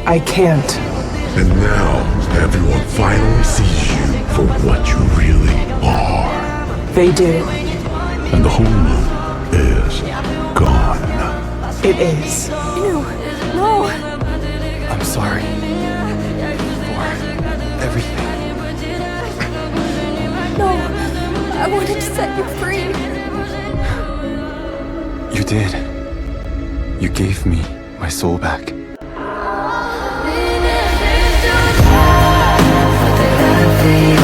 I can't. And now, everyone finally sees you for what you really are. They do. And the whole moon is gone. It is. No. I'm sorry for everything. No. I wanted to set you free. You did. You gave me my soul back. But